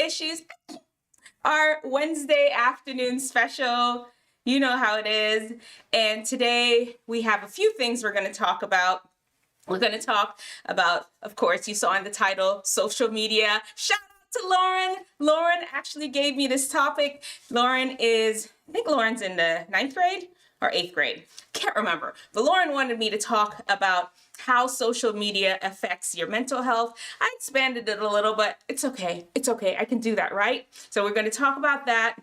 Issues, our Wednesday afternoon special. You know how it is. And today we have a few things we're going to talk about. We're going to talk about, of course, you saw in the title, social media. Shout out to Lauren. Lauren actually gave me this topic. Lauren is, I think Lauren's in the 9th grade or 8th grade. Can't remember. But Lauren wanted me to talk about how social media affects your mental health. I expanded it a little, but it's okay. It's okay. I can do that, right? So we're going to talk about that.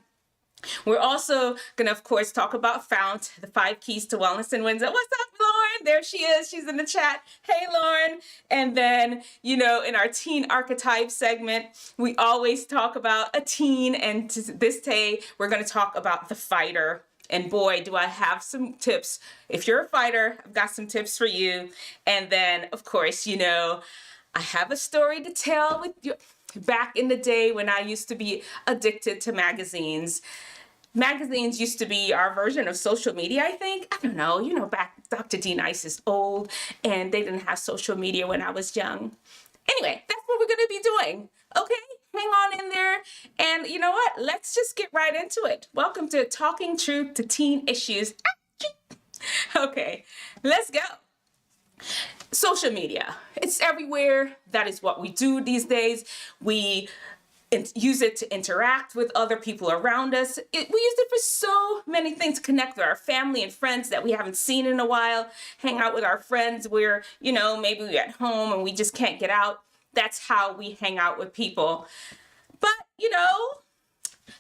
We're also going to, of course, talk about FOUNT, the 5 keys to wellness in Windsor. What's up, Lauren? There she is. She's in the chat. Hey, Lauren. And then, you know, in our teen archetype segment, we always talk about a teen. And this day, we're going to talk about the fighter. And boy, do I have some tips. If you're a fighter, I've got some tips for you. And then, of course, you know, I have a story to tell with you. Back in the day when I used to be addicted to magazines. Magazines used to be our version of social media, I think. I don't know, you know, back Dr. D Nice is old and they didn't have social media when I was young. Anyway, that's what we're going to be doing. Okay, hang on in there. And you know what? Let's just get right into it. Welcome to Talking Truth to Teen Issues. Okay, let's go. Social media, it's everywhere. That is what we do these days. We use it to interact with other people around us. We use it for so many things, to connect with our family and friends that we haven't seen in a while, hang out with our friends where, you know, maybe we're at home and we just can't get out. That's how we hang out with people. But, you know,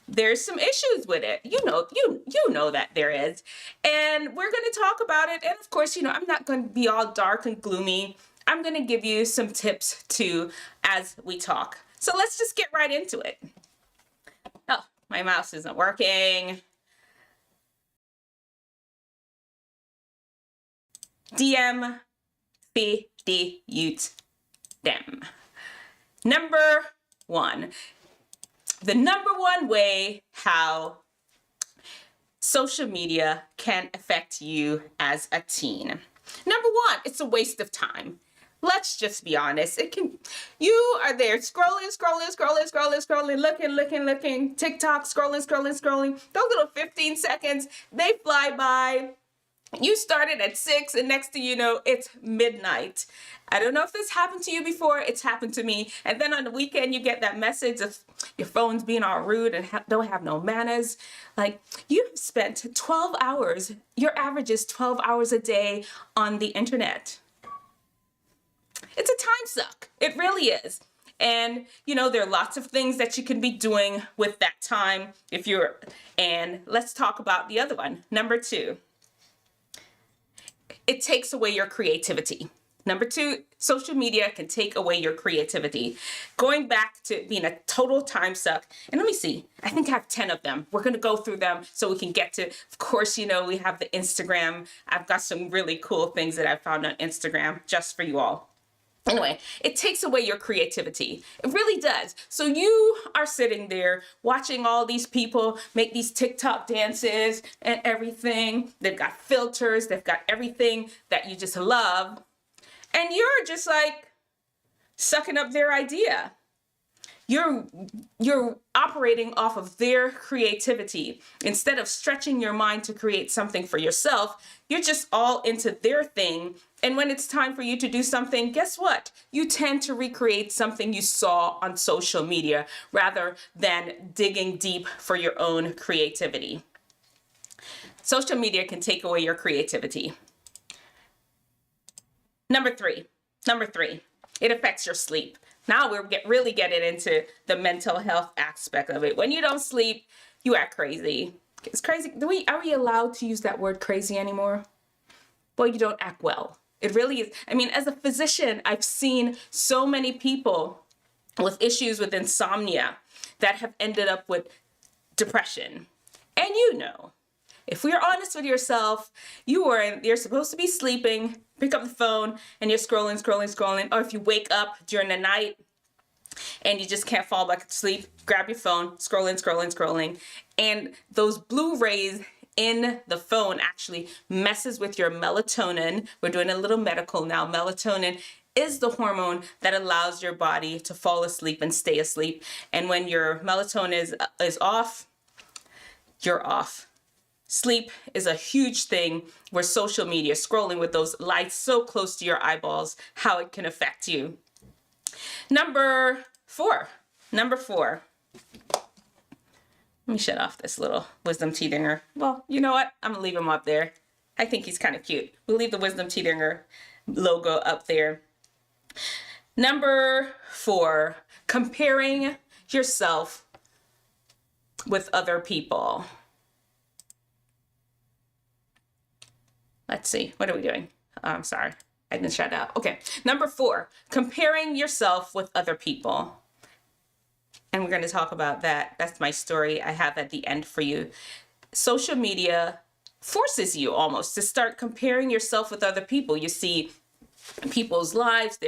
there's some issues with it. You know that there is. And we're going to talk about it. And of course, you know, I'm not going to be all dark and gloomy. I'm going to give you some tips too as we talk. So let's just get right into it. Oh, my mouse isn't working. DM the youth them. Number 1. The number 1 way how social media can affect you as a teen. Number 1, it's a waste of time. Let's just be honest. You are there scrolling, looking, TikTok, scrolling. Those little 15 seconds, they fly by. You started at 6 and next thing you know, it's midnight. I don't know if this happened to you before. It's happened to me. And then on the weekend, you get that message of your phone's being all rude and don't have no manners. Like, you've spent 12 hours. Your average is 12 hours a day on the internet. It's a time suck. It really is. And, you know, there are lots of things that you can be doing with that time and let's talk about the other one. Number 2. It takes away your creativity. Number 2, social media can take away your creativity. Going back to being a total time suck. And let me see, I think I have 10 of them. We're going to go through them so we can get to, of course, you know, we have the Instagram. I've got some really cool things that I found on Instagram just for you all. Anyway, it takes away your creativity. It really does. So you are sitting there watching all these people make these TikTok dances and everything. They've got filters. They've got everything that you just love. And you're just like sucking up their idea. You're operating off of their creativity. Instead of stretching your mind to create something for yourself, you're just all into their thing. And when it's time for you to do something, guess what? You tend to recreate something you saw on social media rather than digging deep for your own creativity. Social media can take away your creativity. Number 3, it affects your sleep. Now we're really getting into the mental health aspect of it. When you don't sleep, you act crazy. It's crazy. Are we allowed to use that word crazy anymore? Well, you don't act well. It really is. I mean, as a physician, I've seen so many people with issues with insomnia that have ended up with depression. And you know, if we're honest with yourself, you're supposed to be sleeping, pick up the phone, and you're scrolling. Or if you wake up during the night and you just can't fall back to sleep, grab your phone, scrolling. And those blue rays in the phone actually messes with your melatonin. We're doing a little medical now. Melatonin is the hormone that allows your body to fall asleep and stay asleep. And when your melatonin is off, you're off. Sleep is a huge thing where social media, scrolling with those lights so close to your eyeballs, how it can affect you. Number four. Let me shut off this little Wisdomteethinger. Well, you know what? I'm gonna leave him up there. I think he's kind of cute. We'll leave the Wisdomteethinger logo up there. Number four, comparing yourself with other people. Let's see, what are we doing? I'm sorry, I didn't shut out. Okay, number four, comparing yourself with other people. And we're going to talk about that. That's my story I have at the end for you. Social media forces you almost to start comparing yourself with other people. You see people's lives,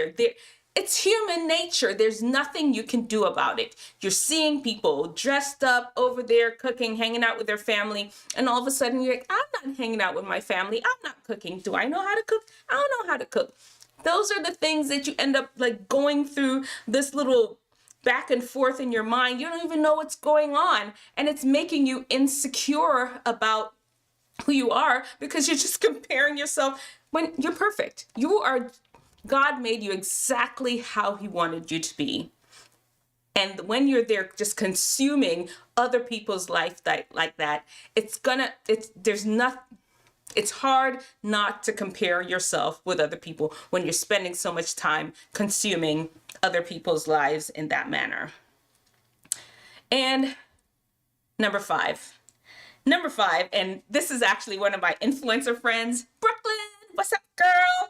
it's human nature. There's nothing you can do about it. You're seeing people dressed up over there cooking, hanging out with their family, and all of a sudden you're like, I'm not hanging out with my family. I'm not cooking. Do I know how to cook? I don't know how to cook. Those are the things that you end up like going through this little back and forth in your mind. You don't even know what's going on, and it's making you insecure about who you are because you're just comparing yourself when you're perfect. God made you exactly how he wanted you to be. And when you're there just consuming other people's life like that, it's hard not to compare yourself with other people when you're spending so much time consuming other people's lives in that manner. And number five, and this is actually one of my influencer friends, Brooklyn. What's up, girl?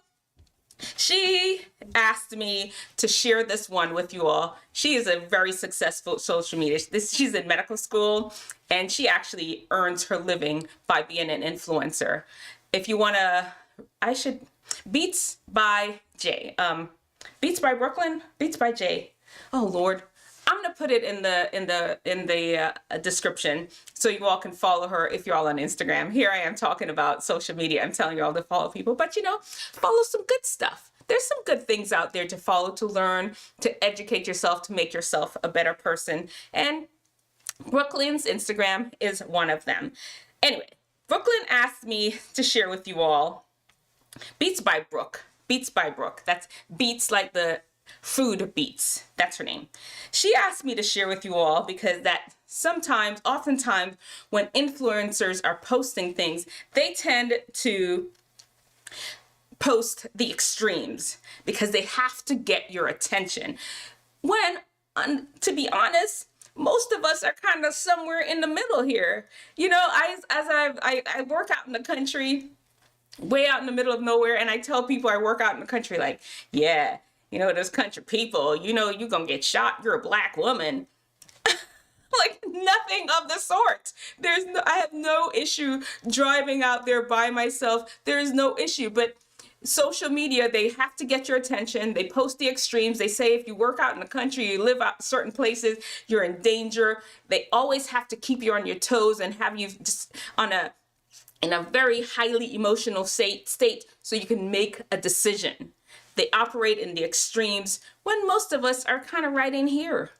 She asked me to share this one with you all. She is a very successful social media. She's in medical school, and she actually earns her living by being an influencer. If you want to, Beats by Jay. Beats by Brooklyn, Beats by Jay. Oh Lord, I'm gonna put it in the description so you all can follow her if you're all on Instagram. Here I am talking about social media. I'm telling you all to follow people, but follow some good stuff. There's some good things out there to follow, to learn, to educate yourself, to make yourself a better person. And Brooklyn's Instagram is one of them. Anyway, Brooklyn asked me to share with you all Beats by Brooke. Beats by Brooke. That's Beats like the food Beats. That's her name. She asked me to share with you all because oftentimes when influencers are posting things, they tend to post the extremes because they have to get your attention. When, to be honest, most of us are kind of somewhere in the middle here. I work out in the country, way out in the middle of nowhere, and I tell people I work out in the country like, yeah, those country people, you're gonna get shot, you're a black woman. Like nothing of the sort. I have no issue driving out there by myself. There is no issue, but social media, they have to get your attention. They post the extremes. They say if you work out in the country, you live out certain places, you're in danger. They always have to keep you on your toes and have you just in a very highly emotional state so you can make a decision. They operate in the extremes when most of us are kind of right in here.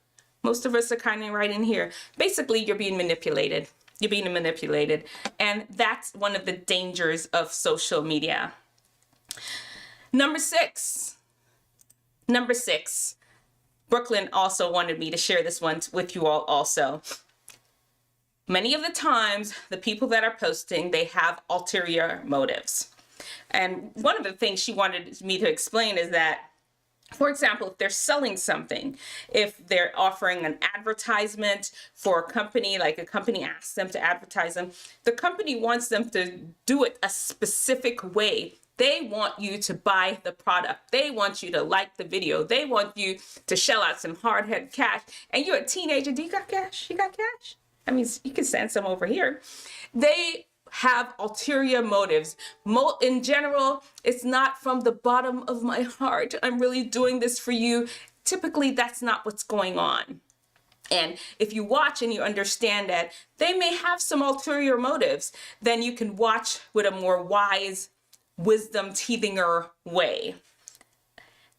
Basically, you're being manipulated. And that's one of the dangers of social media. Number six. Brooklyn also wanted me to share this one with you all also. Many of the times, the people that are posting, they have ulterior motives. And one of the things she wanted me to explain is that, for example, if they're selling something, if they're offering an advertisement for a company, like a company asks them to advertise them, the company wants them to do it a specific way. They want you to buy the product. They want you to like the video. They want you to shell out some hard-headed cash. And you're a teenager. Do you got cash? You got cash? I mean, you can send some over here. They have ulterior motives. In general, it's not from the bottom of my heart. I'm really doing this for you. Typically, that's not what's going on. And if you watch and you understand that they may have some ulterior motives, then you can watch with a more wise, Wisdomteethinger way.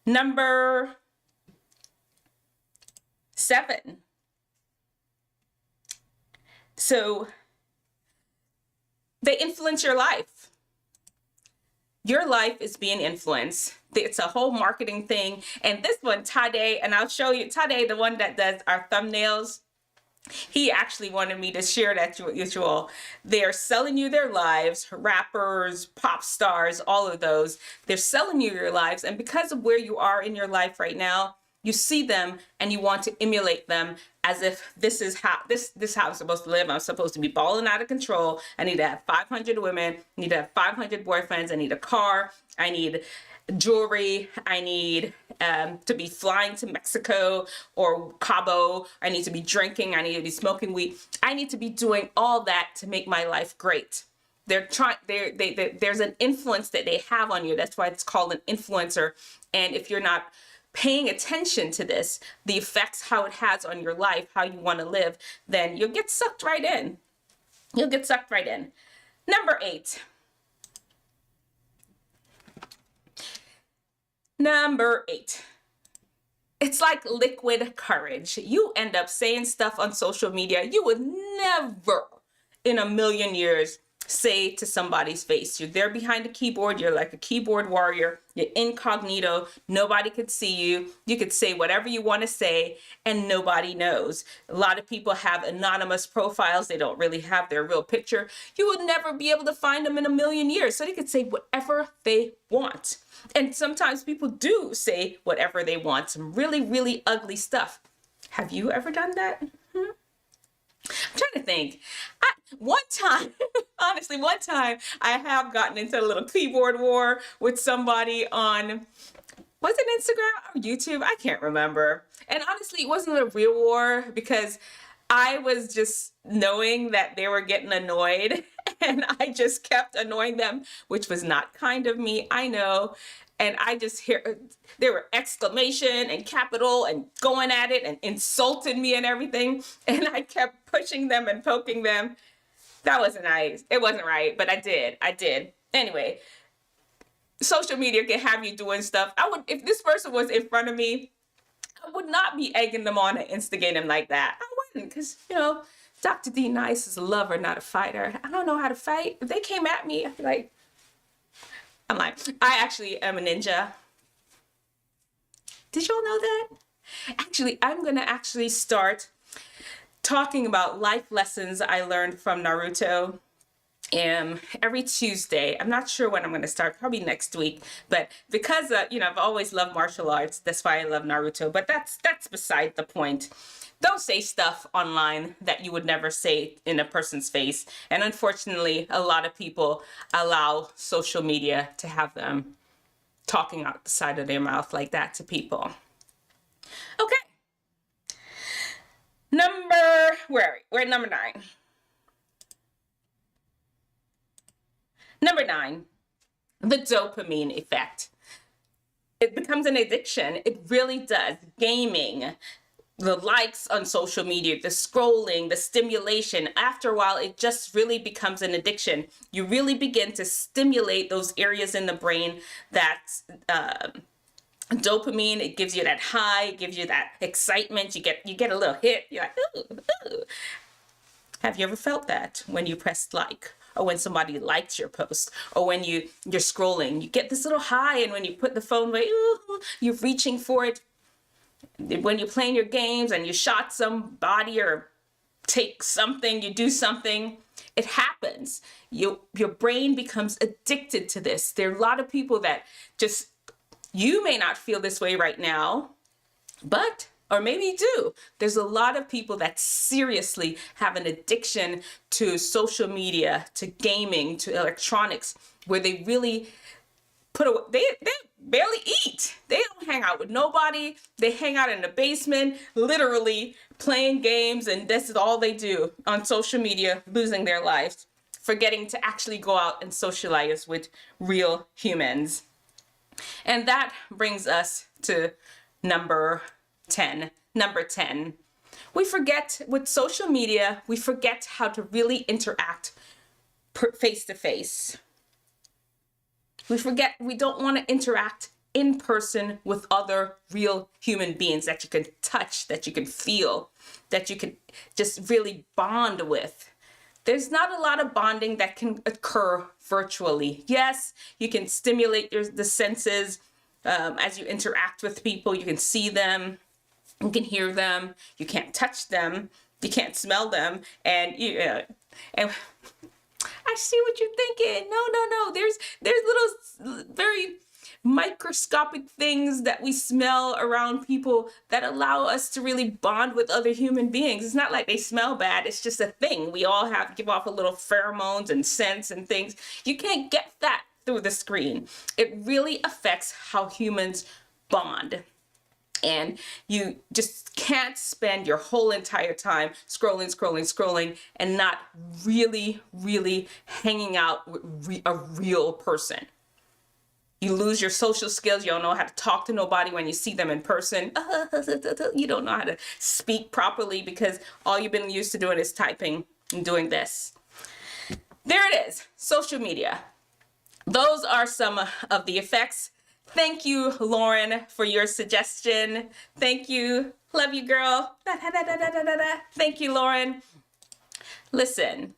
Number 7. So they influence your life. Your life is being influenced. It's a whole marketing thing. And this one, Tydai, and I'll show you, Tydai, the one that does our thumbnails, he actually wanted me to share that with you all. They're selling you their lives, rappers, pop stars, all of those. They're selling you your lives. And because of where you are in your life right now, you see them and you want to emulate them as if this is how this how I'm supposed to live. I'm supposed to be balling out of control. I need to have 500 women. I need to have 500 boyfriends. I need a car. I need jewelry. I need to be flying to Mexico or Cabo. I need to be drinking. I need to be smoking weed. I need to be doing all that to make my life great. They're trying. There's an influence that they have on you. That's why it's called an influencer. And if you're not paying attention to this, the effects, how it has on your life, how you want to live, then you'll get sucked right in. You'll get sucked right in. Number 8. Number 8. It's like liquid courage. You end up saying stuff on social media you would never in a million years say to somebody's face. You're there behind a keyboard. You're like a keyboard warrior. You're incognito. Nobody could see you. You could say whatever you want to say and nobody knows. A lot of people have anonymous profiles. They don't really have their real picture. You would never be able to find them in a million years. So they could say whatever they want. And sometimes people do say whatever they want. Some really, really ugly stuff. Have you ever done that? I'm trying to think. One time, honestly, I have gotten into a little keyboard war with somebody on, was it Instagram or YouTube? I can't remember. And honestly, it wasn't a real war because I was just knowing that they were getting annoyed and I just kept annoying them, which was not kind of me, I know. And I just hear, there were exclamation and capital and going at it and insulted me and everything. And I kept pushing them and poking them. That wasn't nice. It wasn't right, but I did. Anyway, social media can have you doing stuff. If this person was in front of me, I would not be egging them on and instigating them like that. I wouldn't, because, Dr. D Nice is a lover, not a fighter. I don't know how to fight. If they came at me, I'd be like, I actually am a ninja. Did y'all know that? Actually, I'm going to start talking about life lessons I learned from Naruto every Tuesday. I'm not sure when I'm going to start, probably next week. But because, I've always loved martial arts. That's why I love Naruto. But that's beside the point. Don't say stuff online that you would never say in a person's face. And unfortunately, a lot of people allow social media to have them talking out the side of their mouth like that to people. Okay. We're at number 9. Number 9, the dopamine effect. It becomes an addiction. It really does. Gaming, the likes on social media, the scrolling, the stimulation. After a while, it just really becomes an addiction. You really begin to stimulate those areas in the brain that dopamine. It gives you that high, it gives you that excitement. You get a little hit. You're like, ooh, ooh. Have you ever felt that when you pressed like, or when somebody likes your post, or when you're scrolling? You get this little high, and when you put the phone away, ooh, you're reaching for it. When you're playing your games and you shot somebody or take something, you do something, it happens. Your brain becomes addicted to this. There are a lot of people that just, you may not feel this way right now, or maybe you do. There's a lot of people that seriously have an addiction to social media, to gaming, to electronics, where they really they barely eat. They don't hang out with nobody. They hang out in the basement, literally playing games, and this is all they do on social media, losing their lives, forgetting to actually go out and socialize with real humans. And that brings us to number 10. Number 10. We forget with social media, we forget how to really interact face to face. We forget we don't want to interact in person with other real human beings that you can touch, that you can feel, that you can just really bond with. There's not a lot of bonding that can occur virtually. Yes, you can stimulate the senses as you interact with people. You can see them, you can hear them, you can't touch them, you can't smell them, and and I see what you're thinking. No. There's little, very microscopic things that we smell around people that allow us to really bond with other human beings. It's not like they smell bad. It's just a thing. We all give off a little pheromones and scents and things. You can't get that through the screen. It really affects how humans bond. And you just can't spend your whole entire time scrolling and not really hanging out with a real person. You lose your social skills. You don't know how to talk to nobody when you see them in person. You don't know how to speak properly because all you've been used to doing is typing and doing this. There it is, social media. Those are some of the effects. Thank you, Lauren, for your suggestion. Thank you. Love you, girl. Thank you, Lauren. Listen,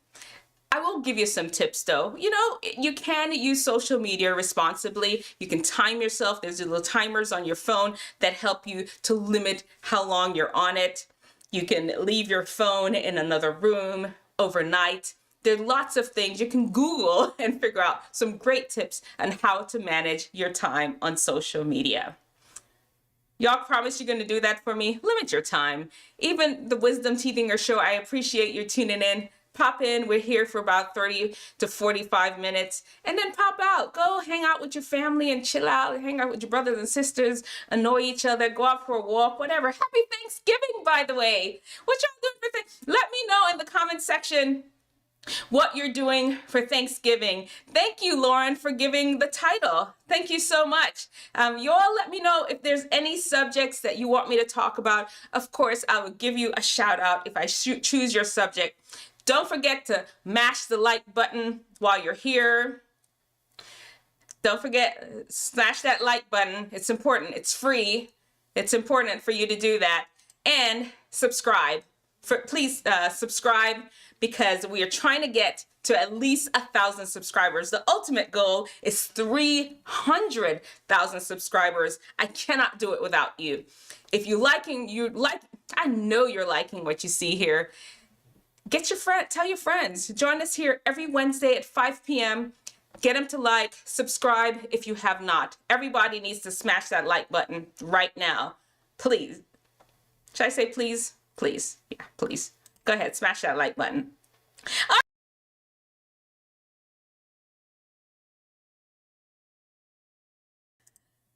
I will give you some tips though. You know, you can use social media responsibly. You can time yourself. There's little timers on your phone that help you to limit how long you're on it. You can leave your phone in another room overnight. There are lots of things you can Google and figure out some great tips on how to manage your time on social media. Y'all promise you're going to do that for me? Limit your time. Even the Wisdomteethinger show, I appreciate you tuning in. Pop in. We're here for about 30 to 45 minutes and then pop out. Go hang out with your family and chill out. Hang out with your brothers and sisters. Annoy each other. Go out for a walk. Whatever. Happy Thanksgiving, by the way. What y'all doing for Thanksgiving? Let me know in the comment section what you're doing for Thanksgiving. Thank you, Lauren, for giving the title. Thank you so much. You all let me know if there's any subjects that you want me to talk about. Of course, I will give you a shout out if I choose your subject. Don't forget to mash the like button while you're here. Don't forget, smash that like button. It's important. It's free. It's important for you to do that. And subscribe. Please subscribe, because we are trying to get to at least 1,000 subscribers. The ultimate goal is 300,000 subscribers. I cannot do it without you. If I know you're liking what you see here. Get your friend, tell your friends. Join us here every Wednesday at 5 p.m. Get them to like, subscribe if you have not. Everybody needs to smash that like button right now. Please. Should I say please? Please. Yeah, please. Go ahead, smash that like button.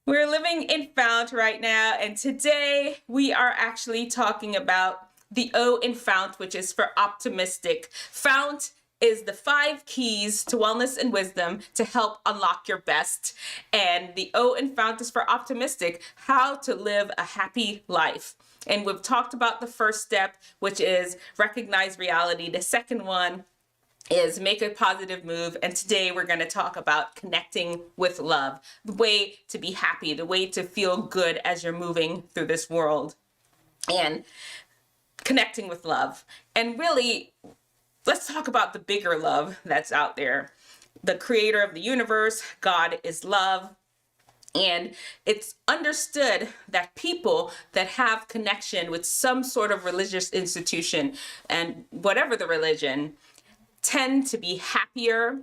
We're living in FOUNT right now, and today we are actually talking about the O in FOUNT, which is for optimistic. FOUNT is the 5 keys to wellness and wisdom to help unlock your best. And the O in FOUNT is for optimistic, how to live a happy life. And we've talked about the first step, which is recognize reality. The second one is make a positive move. And today we're going to talk about connecting with love, the way to be happy, the way to feel good as you're moving through this world. And connecting with love. And really, let's talk about the bigger love that's out there. The creator of the universe, God is love. And it's understood that people that have connection with some sort of religious institution, and whatever the religion, tend to be happier.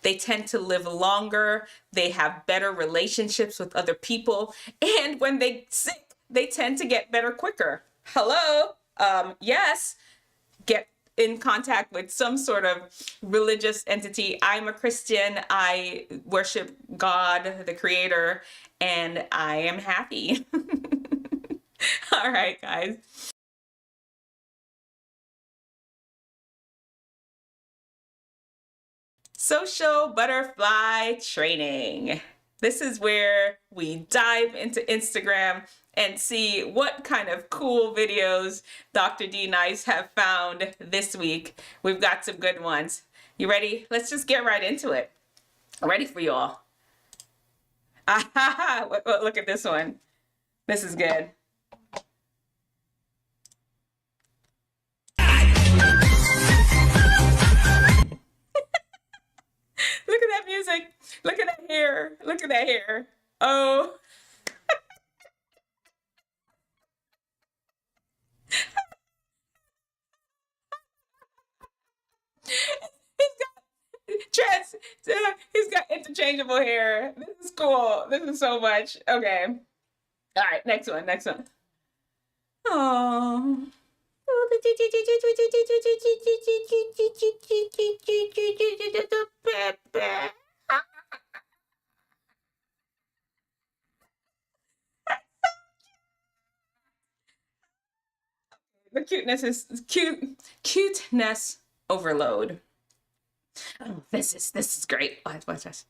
They tend to live longer. They have better relationships with other people. And when they sick, they tend to get better quicker. Hello? Yes, get in contact with some sort of religious entity. I'm a Christian. I worship God, the creator, and I am happy. All right, guys. Social butterfly training. This is where we dive into Instagram and see what kind of cool videos Dr. D Nice have found this week. We've got some good ones. You ready? Let's just get right into it. I'm ready for you all. Look at this one. This is good. Look at that music. Look at that hair. Look at that hair. Oh. He's got interchangeable hair. This is cool. This is so much. Okay. All right, next one. Oh. The cuteness is cuteness overload. Oh, this is great. Watch this.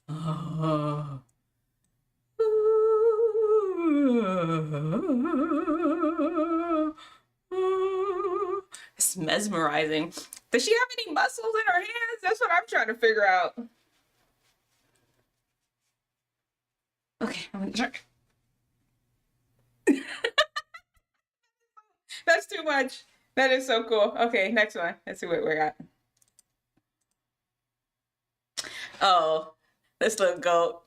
Oh. It's mesmerizing. Does she have any muscles in her hands? That's what I'm trying to figure out. Okay, I'm gonna try. That's too much. That is so cool. Okay, next one. Let's see what we got. Oh, this little goat.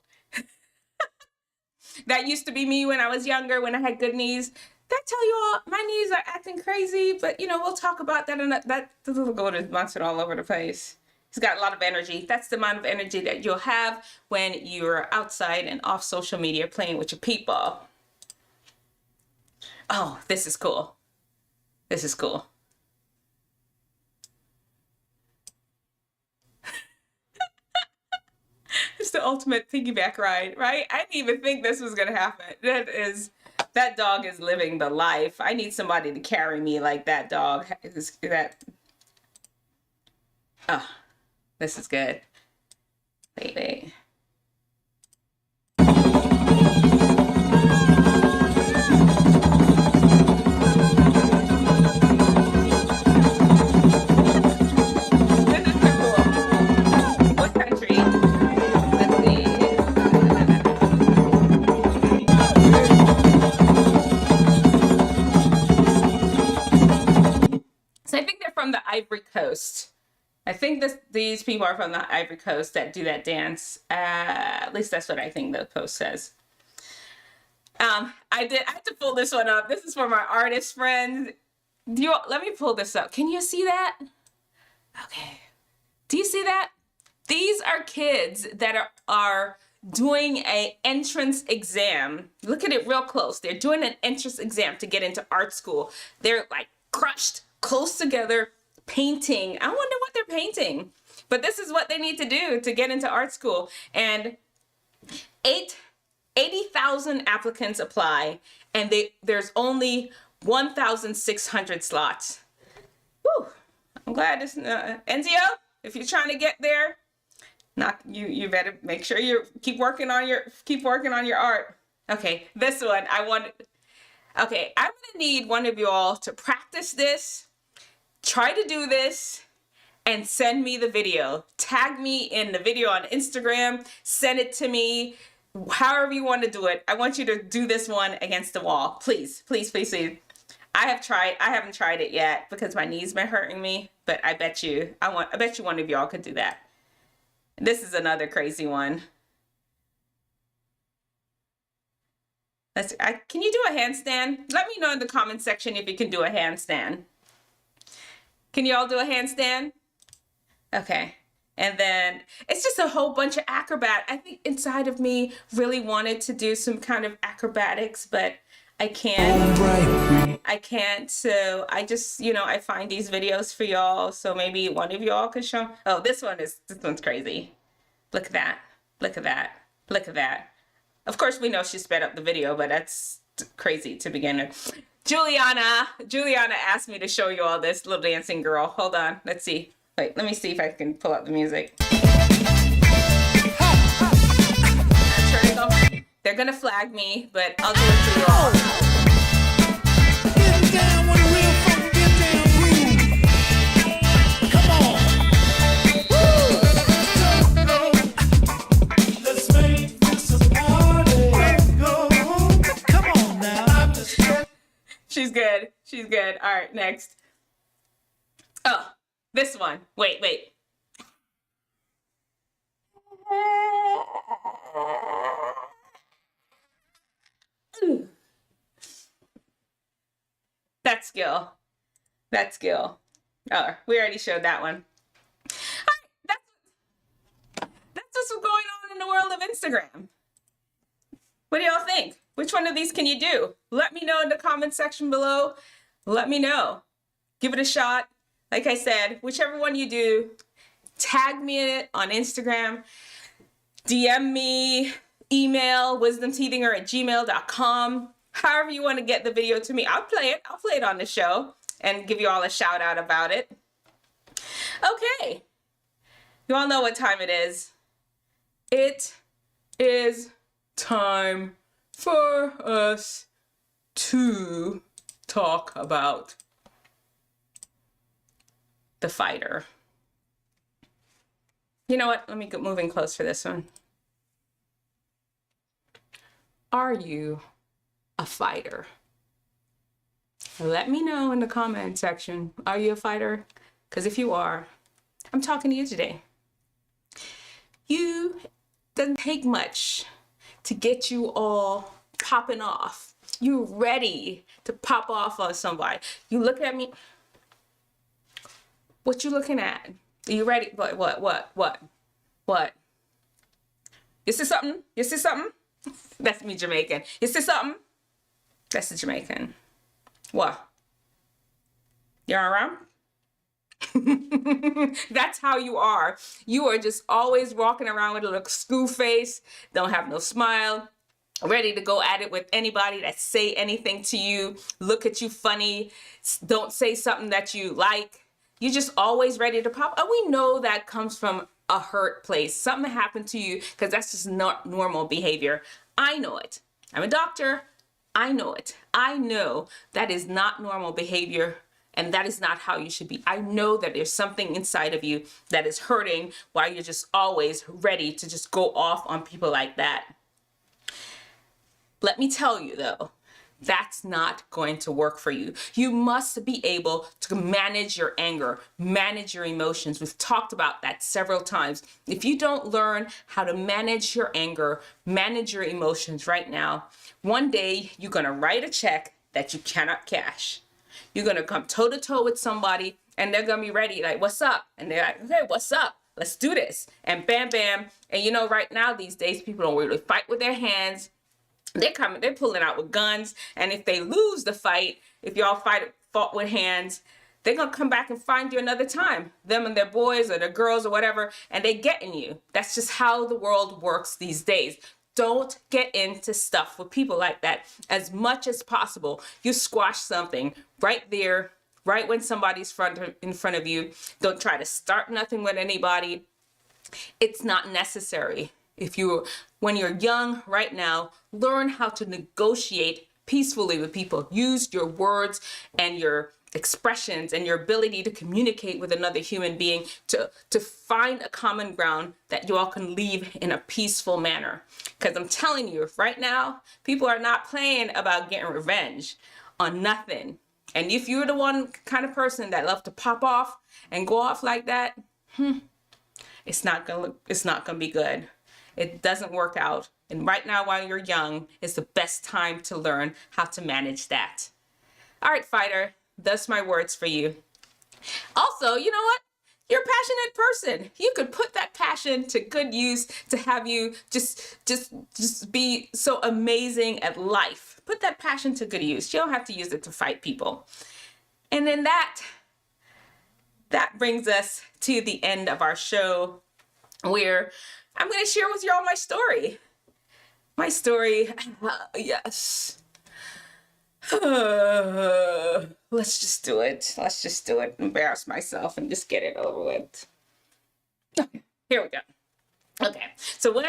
That used to be me when I was younger, when I had good knees. That tell you all, my knees are acting crazy, but you know, we'll talk about that. And that the little goat is bouncing all over the place. He's got a lot of energy. That's the amount of energy that you'll have when you're outside and off social media playing with your people. Oh, this is cool. This is cool. It's the ultimate piggyback ride, right? I didn't even think this was gonna happen. That dog is living the life. I need somebody to carry me like that dog. Oh, this is good. Wait. Ivory Coast. I think these people are from the Ivory Coast that do that dance. At least that's what I think the post says. I had to pull this one up. This is for my artist friends. Let me pull this up. Can you see that? Okay. Do you see that? These are kids that are doing an entrance exam. Look at it real close. They're doing an entrance exam to get into art school. They're like crushed, close together, painting. I wonder what they're painting, but this is what they need to do to get into art school. And 80,000 applicants apply, and there's only 1,600 slots. Woo! I'm glad this NZO. If you're trying to get there, you better make sure you keep working on your art. Okay, this one Okay, I'm gonna need one of you all to practice this. Try to do this and send me the video. Tag me in the video on Instagram. Send it to me. However you want to do it. I want you to do this one against the wall. Please, please, please, please. I haven't tried it yet because my knees been hurting me, but I bet you one of y'all could do that. This is another crazy one. Can you do a handstand? Let me know in the comment section if you can do a handstand. Can you all do a handstand? Okay. And then it's just a whole bunch of acrobat. I think inside of me really wanted to do some kind of acrobatics, but I can't. I can't. So I just, I find these videos for y'all. So maybe one of y'all could show. Oh, this one's crazy. Look at that. Look at that. Look at that. Of course, we know she sped up the video, but that's crazy to begin with. Juliana asked me to show you all this little dancing girl. Hold on. Let's see. Wait, let me see if I can pull up the music. They're gonna flag me, but I'll do it for you all. Getting down with a real fucking get down groove. Come on. Woo! right, next. Oh, this one. Wait. That skill. Oh, we already showed that one. That's what's going on in the world of Instagram. What do y'all think? Which one of these can you do? Let me know in the comment section below. Let me know. Give it a shot. Like I said, whichever one you do, tag me in it on Instagram, DM me, email wisdomteethinger@gmail.com. However you want to get the video to me, I'll play it. I'll play it on the show and give you all a shout out about it. Okay. You all know what time it is. It is time for us to talk about the fighter. You know what? Let me get moving close for this one. Are you a fighter? Let me know in the comment section. Are you a fighter? Because if you are, I'm talking to you today. You doesn't take much to get you all popping off. You ready to pop off on somebody. You look at me. What you looking at? Are you ready? What? You see something? You see something? That's me Jamaican. You see something? That's the Jamaican. What? You're around? That's how you are. You are just always walking around with a little screw face, don't have no smile, ready to go at it with anybody that say anything to you, look at you funny, don't say something that you like. You're just always ready to pop. And we know that comes from a hurt place. Something happened to you because that's just not normal behavior. I know it. I'm a doctor. I know it. I know that is not normal behavior. And that is not how you should be. I know that there's something inside of you that is hurting while you're just always ready to just go off on people like that. Let me tell you though, that's not going to work for you. You must be able to manage your anger, manage your emotions. We've talked about that several times. If you don't learn how to manage your anger, manage your emotions right now, one day you're going to write a check that you cannot cash. You're going to come toe to toe with somebody and they're going to be ready. Like, what's up? And they're like, okay, what's up? Let's do this. And bam, bam. And you know, right now, these days, people don't really fight with their hands. They're pulling out with guns. And if they lose the fight, if y'all fought with hands, they're going to come back and find you another time. Them and their boys or their girls or whatever. And they getting you. That's just how the world works these days. Don't get into stuff with people like that as much as possible. You squash something right there, right when somebody's in front of you. Don't try to start nothing with anybody. It's not necessary. When you're young right now, learn how to negotiate peacefully with people. Use your words and your expressions and your ability to communicate with another human being to find a common ground that you all can leave in a peaceful manner. Because I'm telling you, right now, people are not playing about getting revenge on nothing. And if you're the one kind of person that loves to pop off and go off like that, it's not gonna be good. It doesn't work out. And right now, while you're young, is the best time to learn how to manage that. All right, fighter. That's my words for you. Also, you know what? You're a passionate person. You could put that passion to good use to have you just be so amazing at life. Put that passion to good use. You don't have to use it to fight people. And then that brings us to the end of our show, where I'm going to share with you all my story. My story, yes. Let's just do it. Embarrass myself and just get it over with. Okay, here we go. Okay, so when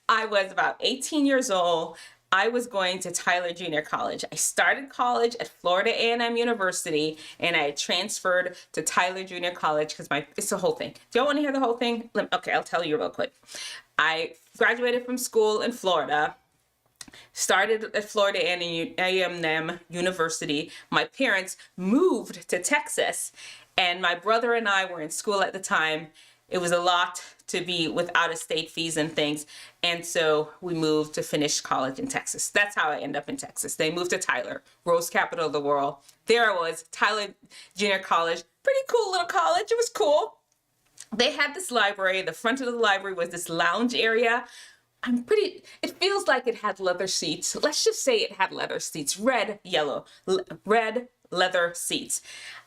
I was about 18 years old, I was going to Tyler Junior College. I started college at Florida A&M University, and I transferred to Tyler Junior College because it's the whole thing. Do y'all want to hear the whole thing? Okay, I'll tell you real quick. I graduated from school in Florida. Started at Florida A&M University. My parents moved to Texas, and my brother and I were in school at the time. It was a lot to be with out-of-state fees and things, and so we moved to finish college in Texas. That's how I ended up in Texas. They moved to Tyler, Rose Capital of the world. There I was, Tyler Junior College. Pretty cool little college. It was cool. They had this library. The front of the library was this lounge area. It feels like it had leather seats. Let's just say it had leather seats, red leather seats.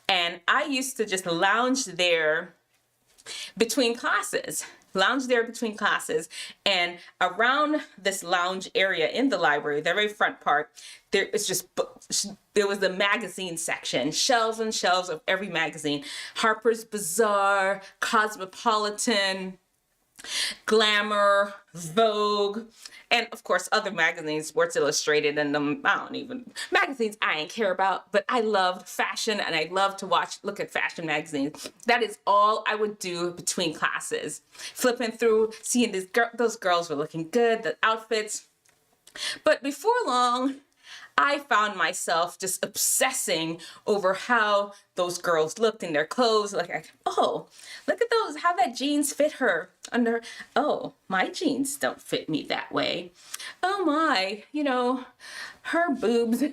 And I used to just lounge there between classes. And around this lounge area in the library, the very front part, there was the magazine section, shelves and shelves of every magazine. Harper's Bazaar, Cosmopolitan, Glamour, Vogue, and of course other magazines, Sports Illustrated, and magazines I ain't care about, but I loved fashion and I loved to look at fashion magazines. That is all I would do between classes. Flipping through, seeing those girls were looking good, the outfits. But before long, I found myself just obsessing over how those girls looked in their clothes. Like, oh, look at those, how that jeans fit her under. Oh, my jeans don't fit me that way. Oh my, her boobs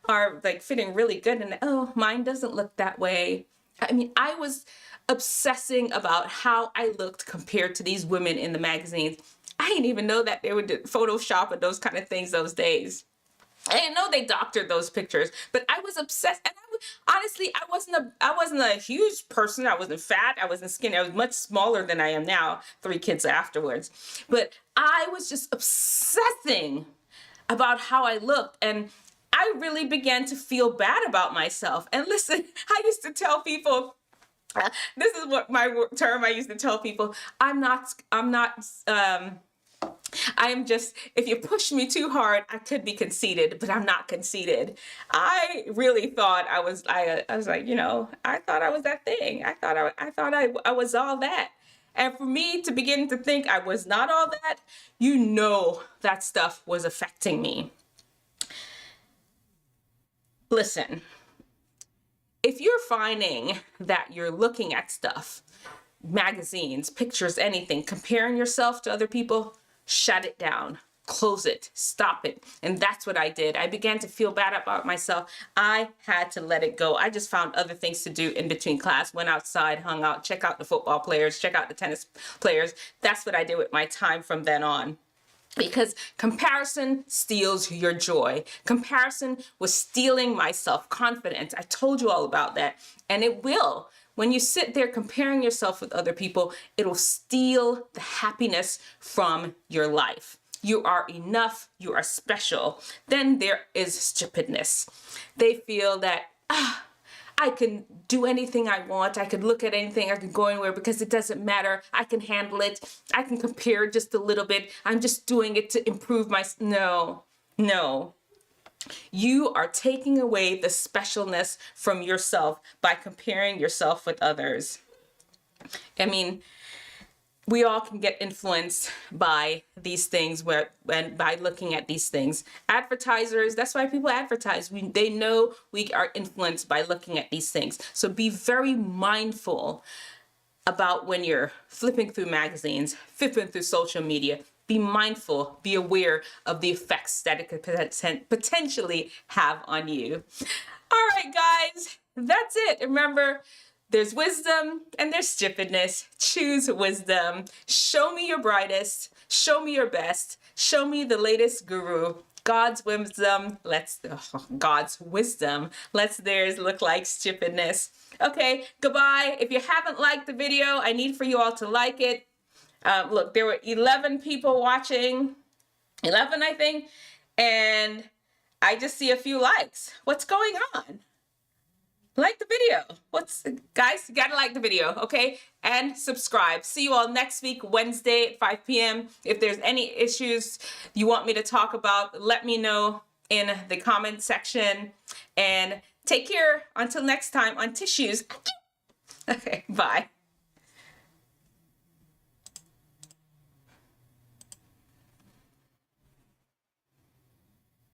are like fitting really good. And oh, mine doesn't look that way. I mean, I was obsessing about how I looked compared to these women in the magazines. I didn't even know that they would Photoshop and those kind of things those days. I didn't know they doctored those pictures, but I was obsessed. And honestly, I wasn't a huge person. I wasn't fat. I wasn't skinny. I was much smaller than I am now, 3 kids afterwards. But I was just obsessing about how I looked. And I really began to feel bad about myself. And listen, I used to tell people, this is what my term I used to tell people, I'm just, if you push me too hard, I could be conceited, but I'm not conceited. I really thought I was like, I thought I was that thing. I thought I was all that. And for me to begin to think I was not all that, that stuff was affecting me. Listen, if you're finding that you're looking at stuff, magazines, pictures, anything, comparing yourself to other people, shut it down, close it, stop it. And that's what I did. I began to feel bad about myself. I had to let it go. I just found other things to do in between class, went outside, hung out, check out the football players, check out the tennis players. That's what I did with my time from then on. Because comparison steals your joy. Comparison was stealing my self-confidence. I told you all about that. And it will. When you sit there comparing yourself with other people, it'll steal the happiness from your life. You are enough. You are special. Then there is stupidness. They feel that, I can do anything I want. I could look at anything. I can go anywhere because it doesn't matter. I can handle it. I can compare just a little bit. I'm just doing it to improve No. You are taking away the specialness from yourself by comparing yourself with others. I mean, we all can get influenced by these things by looking at these things. Advertisers, that's why people advertise. They know we are influenced by looking at these things. So be very mindful about when you're flipping through magazines, flipping through social media. Be mindful, be aware of the effects that it could potentially have on you. All right, guys, that's it. Remember, there's wisdom and there's stupidness. Choose wisdom. Show me your brightest. Show me your best. Show me the latest guru. God's wisdom. God's wisdom. Let's theirs look like stupidness. Okay, goodbye. If you haven't liked the video, I need for you all to like it. Look, there were 11 people watching, 11, I think, and I just see a few likes. What's going on? Like the video. Guys, you gotta like the video, okay? And subscribe. See you all next week, Wednesday at 5 p.m. If there's any issues you want me to talk about, let me know in the comment section. And take care until next time on Tissues. Okay, bye.